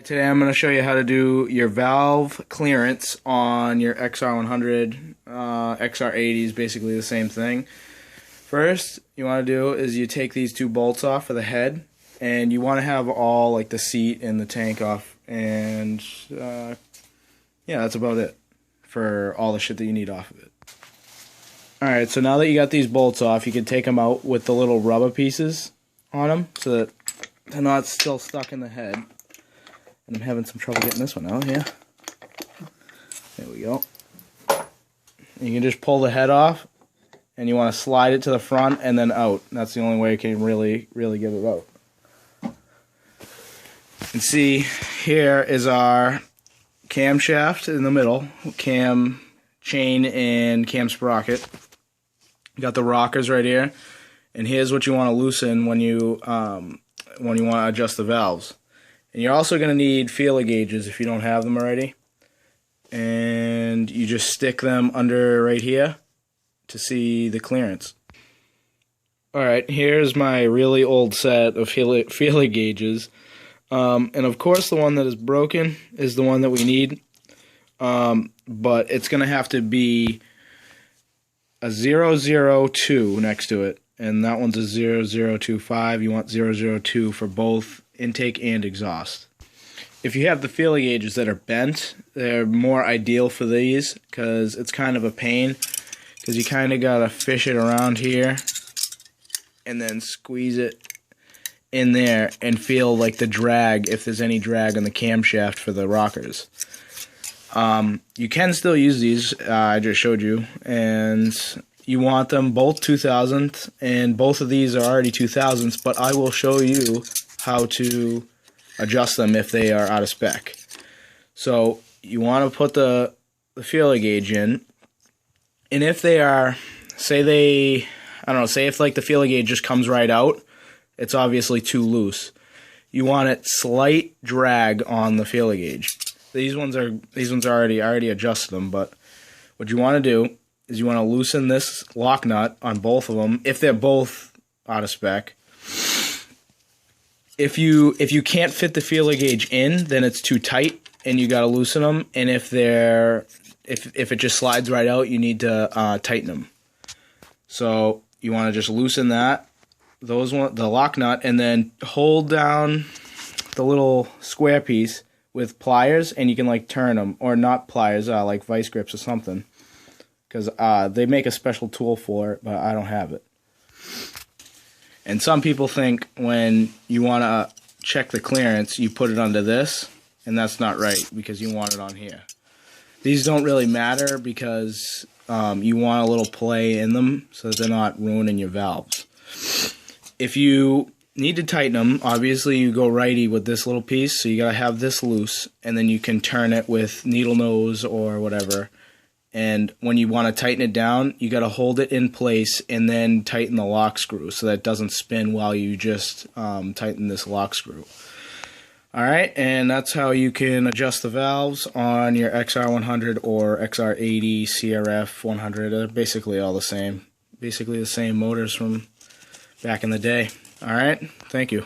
Today I'm going to show you how to do your valve clearance on your Xr100. Xr80 is basically the same thing. First, you want to do is you take these two bolts off for the head, and you want to have all like the seat and the tank off, and yeah, that's about it for all the shit that you need off of it. Alright, so now that you got these bolts off, you can take them out with the little rubber pieces on them so that they're not still stuck in the head. And I'm having some trouble getting this one out here. There we go. You can just pull the head off, and you want to slide it to the front and then out. That's the only way you can really get it out. And see, here is our camshaft in the middle, cam chain and cam sprocket. You got the rockers right here, and here's what you want to loosen when you want to adjust the valves. And you're also going to need feeler gauges if you don't have them already. And you just stick them under right here to see the clearance. Alright, here's my really old set of feeler gauges. And of course the one that is broken is the one that we need. But it's going to have to be a 002 next to it. And that one's a 0025. You want 002 for both intake and exhaust. If you have the feeler gauges that are bent, they're more ideal for these because it's kind of a pain, because you kind of gotta fish it around here and then squeeze it in there and feel like the drag, if there's any drag on the camshaft for the rockers. You can still use these, I just showed you, and you want them both 2000, and both of these are already 2000s, but I will show you how to adjust them if they are out of spec. So you want to put the feeler gauge in, and if they are, say if like the feeler gauge just comes right out, it's obviously too loose. You want it slight drag on the feeler gauge. These ones are already adjusted them, but what you want to do is you want to loosen this lock nut on both of them if they're both out of spec. If you can't fit the feeler gauge in, then it's too tight and you got to loosen them. And if it just slides right out, you need to tighten them. So you want to just loosen the lock nut, and then hold down the little square piece with pliers, and you can like turn them, or not pliers, like vice grips or something, because they make a special tool for it, but I don't have it. And some people think when you want to check the clearance, you put it under this, and that's not right, because you want it on here. These don't really matter because you want a little play in them so that they're not ruining your valves. If you need to tighten them, obviously you go righty with this little piece, so you gotta have this loose, and then you can turn it with needle nose or whatever. And when you want to tighten it down, you got to hold it in place and then tighten the lock screw so that it doesn't spin while you just tighten this lock screw. Alright, and that's how you can adjust the valves on your Xr100 or Xr80, CRF100. They're basically all the same. Basically the same motors from back in the day. Alright, thank you.